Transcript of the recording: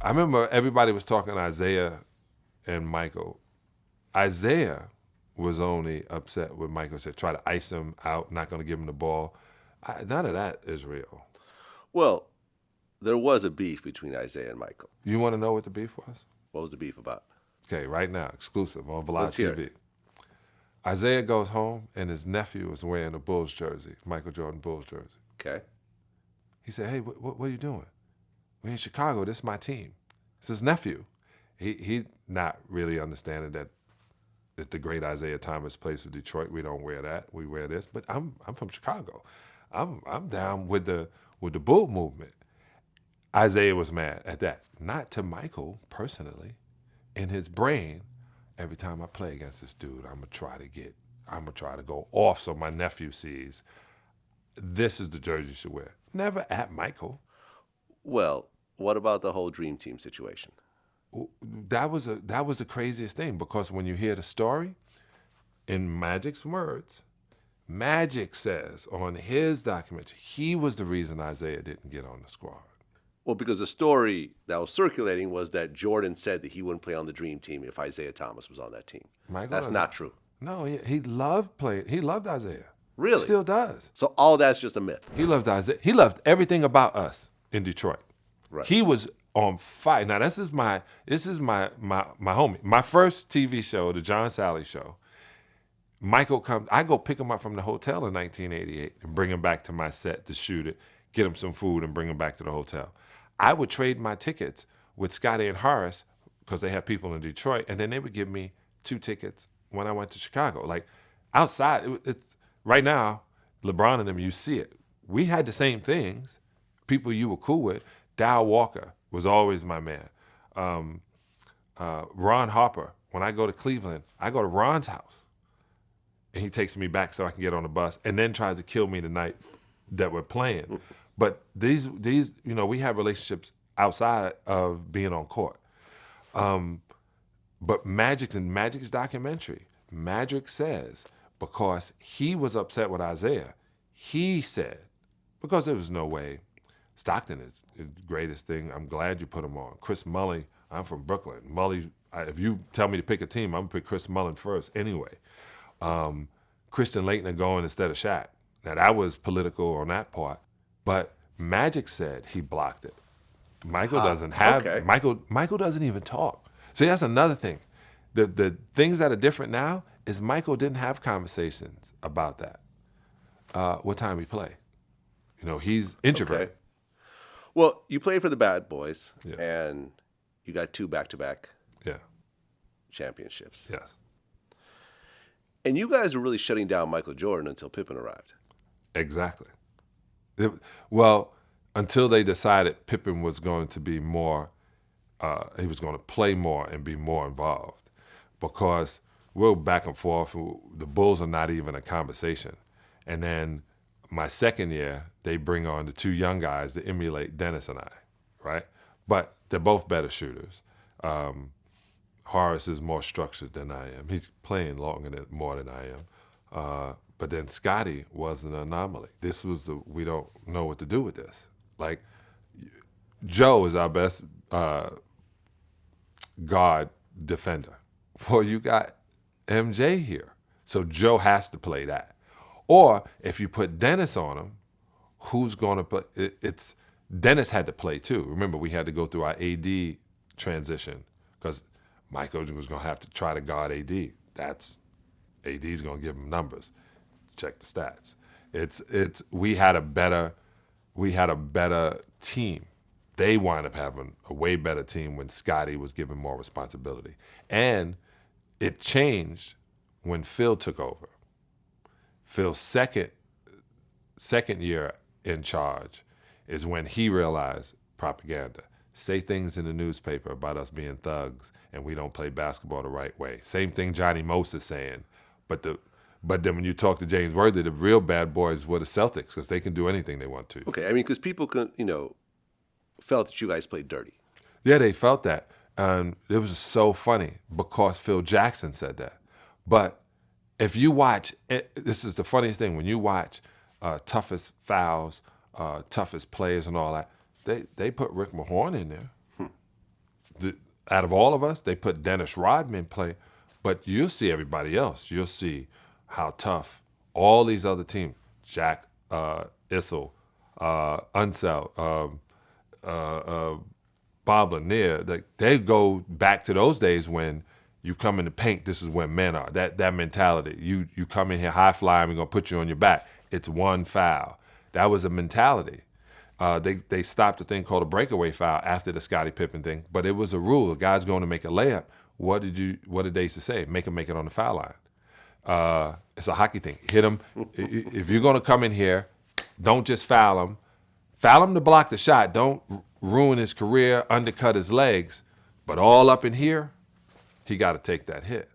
I remember everybody was talking Isiah and Michael. Isiah was only upset with Michael, said try to ice him out, not going to give him the ball. None of that is real. Well, there was a beef between Isiah and Michael. You want to know what the beef was? What was the beef about? Okay, right now, exclusive on Let's Velocity hear TV. it. Isiah goes home and his nephew is wearing a Bulls jersey, Michael Jordan Bulls jersey. Okay. He said, hey, what are you doing? We're in Chicago. This is my team. It's his nephew. He not really understanding that the great Isiah Thomas plays for Detroit. We don't wear that. We wear this. But I'm from Chicago. I'm down with the Bull movement. Isiah was mad at that. Not to Michael personally. In his brain, every time I play against this dude, I'm gonna try to go off so my nephew sees this is the jersey you should wear. Never at Michael. Well, what about the whole Dream Team situation? That was the craziest thing, because when you hear the story, in Magic's words, Magic says on his documentary, he was the reason Isiah didn't get on the squad. Well, because the story that was circulating was that Jordan said that he wouldn't play on the Dream Team if Isiah Thomas was on that team. That's not true. No, he loved playing. He loved Isiah. Really? Still does. So all that's just a myth. He loved Isiah. He loved everything about us in Detroit. Right. He was on fire. Now this is my homie. My first TV show, the John Salley show. Michael comes. I go pick him up from the hotel in 1988 and bring him back to my set to shoot it, get him some food, and bring him back to the hotel. I would trade my tickets with Scottie and Horace because they had people in Detroit, and then they would give me 2 tickets when I went to Chicago. Like outside, it's right now, LeBron and them, you see it. We had the same things. People you were cool with. Dow Walker was always my man. Ron Harper. When I go to Cleveland, I go to Ron's house, and he takes me back so I can get on the bus, and then tries to kill me the night that we're playing. But these, we have relationships outside of being on court. But Magic's documentary, Magic says, because he was upset with Isiah, he said, because there was no way, Stockton is the greatest thing. I'm glad you put him on. Chris Mullin, I'm from Brooklyn. Mully, if you tell me to pick a team, I'm going to pick Chris Mullin first anyway. Christian Laettner going instead of Shaq. Now, that was political on that part. But Magic said he blocked it. Michael doesn't have okay. Michael doesn't even talk. See, that's another thing. The things that are different now is Michael didn't have conversations about that. What time we play? He's introverted. Okay. Well, you played for the Bad Boys, Yeah. and you got 2 back-to-back Yeah. championships. Yes. And you guys were really shutting down Michael Jordan until Pippen arrived. Exactly. Well, until they decided Pippen was going to be more, he was going to play more and be more involved, because we're back and forth. The Bulls are not even a conversation. And then my second year, they bring on the 2 young guys to emulate Dennis and I, right? But they're both better shooters. Horace is more structured than I am. He's playing more than I am. But then Scottie was an anomaly. This was we don't know what to do with this. Like, Joe is our best guard defender. Well, you got MJ here. So Joe has to play that. Or if you put Dennis on him, who's going to play? Dennis had to play too. Remember, we had to go through our AD transition because Michael was going to have to try to guard AD. AD's going to give him numbers. Check the stats. We had a better team. They wound up having a way better team when Scottie was given more responsibility. And it changed when Phil took over. Phil's second year in charge is when he realized propaganda. Say things in the newspaper about us being thugs and we don't play basketball the right way. Same thing Johnny Most is saying. But then when you talk to James Worthy, the real bad boys were the Celtics because they can do anything they want to. Okay, I mean, because people felt that you guys played dirty. Yeah, they felt that. And it was so funny because Phil Jackson said that. But if you watch, this is the funniest thing, when you watch toughest fouls, toughest players and all that, they put Rick Mahorn in there. out of all of us, they put Dennis Rodman play, but you'll see everybody else. You'll see how tough all these other teams, Jack Issel, Unseld, Bob Lanier, they go back to those days when you come in the paint, this is where men are. That mentality. You come in here high flying, we're going to put you on your back. It's one foul. That was a mentality. They stopped a thing called a breakaway foul after the Scottie Pippen thing, but it was a rule. The guy's going to make a layup. What did they used to say? Make him make it on the foul line. It's a hockey thing. Hit him. If you're going to come in here, don't just foul him. Foul him to block the shot. Don't ruin his career, undercut his legs. But all up in here, he got to take that hit.